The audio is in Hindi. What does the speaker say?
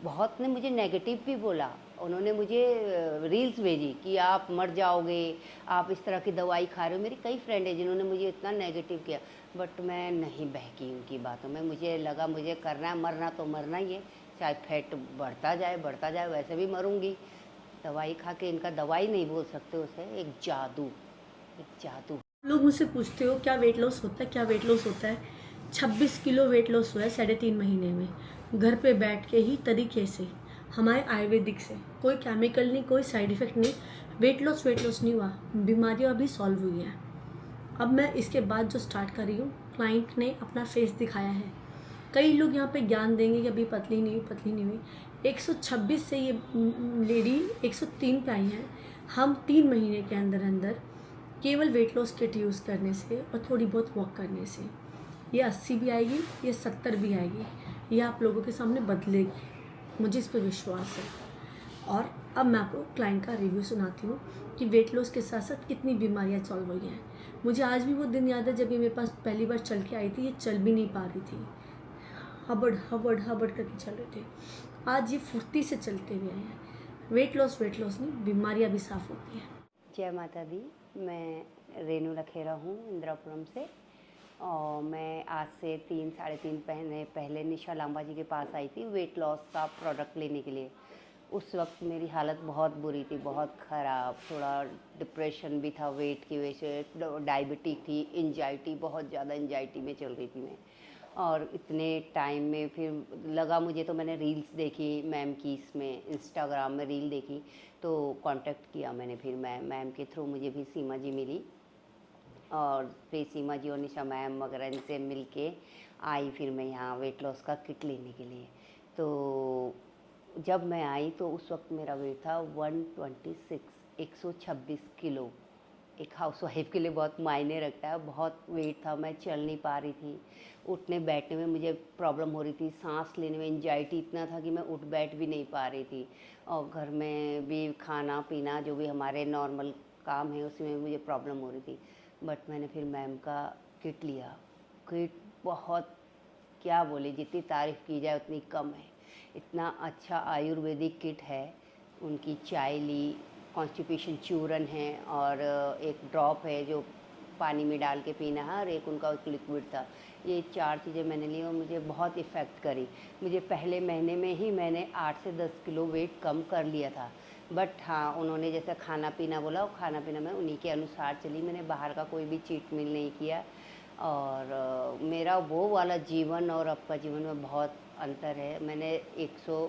बहुत ने मुझे नेगेटिव भी बोला। उन्होंने मुझे रील्स भेजी कि आप मर जाओगे, आप इस तरह की दवाई खा रहे हो। मेरी कई फ्रेंड है जिन्होंने मुझे इतना नेगेटिव किया, बट मैं नहीं बहकी उनकी बातों में। मुझे लगा मुझे करना है, मरना तो मरना ही है, चाहे फैट बढ़ता जाए, वैसे भी मरूँगी। दवाई खा के, इनका दवाई नहीं बोल सकते उसे, एक जादू, एक जादू। लोग मुझसे पूछते हो क्या वेट लॉस होता है, क्या वेट लॉस होता है। 26 किलो वेट लॉस हुआ है 3.5 महीने में, घर पे बैठ के ही तरीके से, हमारे आयुर्वेदिक से। कोई केमिकल नहीं, कोई साइड इफेक्ट नहीं। वेट लॉस नहीं हुआ, बीमारियाँ अभी सॉल्व हुई हैं। अब मैं इसके बाद जो स्टार्ट कर रही हूँ, क्लाइंट ने अपना फेस दिखाया है। कई लोग यहाँ पे ज्ञान देंगे कि अभी पतली नहीं हुई, पतली नहीं हुई। 126 से ये लेडी 103 पे आई है। हम 3 महीने के अंदर अंदर केवल वेट लॉस किट यूज़ करने से और थोड़ी बहुत वॉक करने से ये 80 भी आएगी, ये 70 भी आएगी, ये आप लोगों के सामने बदलेगी। मुझे इस पर विश्वास है। और अब मैं आपको क्लाइंट का रिव्यू सुनाती हूँ कि वेट लॉस के साथ साथ कितनी बीमारियाँ सॉल्व हुई हैं। मुझे आज भी वो दिन याद है जब ये मेरे पास पहली बार चल के आई थी। ये चल भी नहीं पा रही थी, हबड़ हबड़ हबड़ करके चल रहे थे। आज ये फुर्ती से चलते हुए आए हैं। वेट लॉस नहीं, बीमारियाँ भी साफ होती हैं। जय माता दी। मैं रेनू लखेरा हूँ इंदिरापुरम से, और मैं आज से 3 साढ़े 3 महीने पहले निशा लांबा जी के पास आई थी वेट लॉस का प्रोडक्ट लेने के लिए। उस वक्त मेरी हालत बहुत बुरी थी, बहुत ख़राब, थोड़ा डिप्रेशन भी था वेट की वजह से, डायबिटीज थी, एंजाइटी, बहुत ज़्यादा एंजाइटी में चल रही थी मैं। और इतने टाइम में फिर लगा मुझे, तो मैंने रील्स देखी मैम की, इसमें इंस्टाग्राम में रील देखी, तो कांटेक्ट किया मैंने। फिर मैम के थ्रू मुझे भी सीमा जी मिली, और फिर सीमा जी और निशा मैम वगैरह इनसे मिल के आई फिर मैं यहाँ वेट लॉस का किट लेने के लिए। तो जब मैं आई तो उस वक्त मेरा वेट था 126, 126 किलो। एक हाउसवाइफ के लिए बहुत मायने रखता है, बहुत वेट था, मैं चल नहीं पा रही थी। उठने बैठने में मुझे प्रॉब्लम हो रही थी, सांस लेने में एंजाइटी इतना था कि मैं उठ बैठ भी नहीं पा रही थी। और घर में भी खाना पीना जो भी हमारे नॉर्मल काम है उसमें मुझे प्रॉब्लम हो रही थी। बट मैंने फिर मैम का किट लिया। किट बहुत, क्या बोले, जितनी तारीफ़ की जाए उतनी कम है। इतना अच्छा आयुर्वेदिक किट है। उनकी चाय ली, कॉन्स्टिपेशन चूरन है, और एक ड्रॉप है जो पानी में डाल के पीना है, और एक उनका एक लिक्विड था। ये 4 चीज़ें मैंने ली और मुझे बहुत इफ़ेक्ट करी। मुझे पहले महीने में ही मैंने 8 से 10 किलो वेट कम कर लिया था। बट हाँ, उन्होंने जैसे खाना पीना बोला, वो खाना पीना मैं उन्हीं के अनुसार चली। मैंने बाहर का कोई भी चीट मील नहीं किया। और मेरा वो वाला जीवन और अब का जीवन में बहुत अंतर है। मैंने 100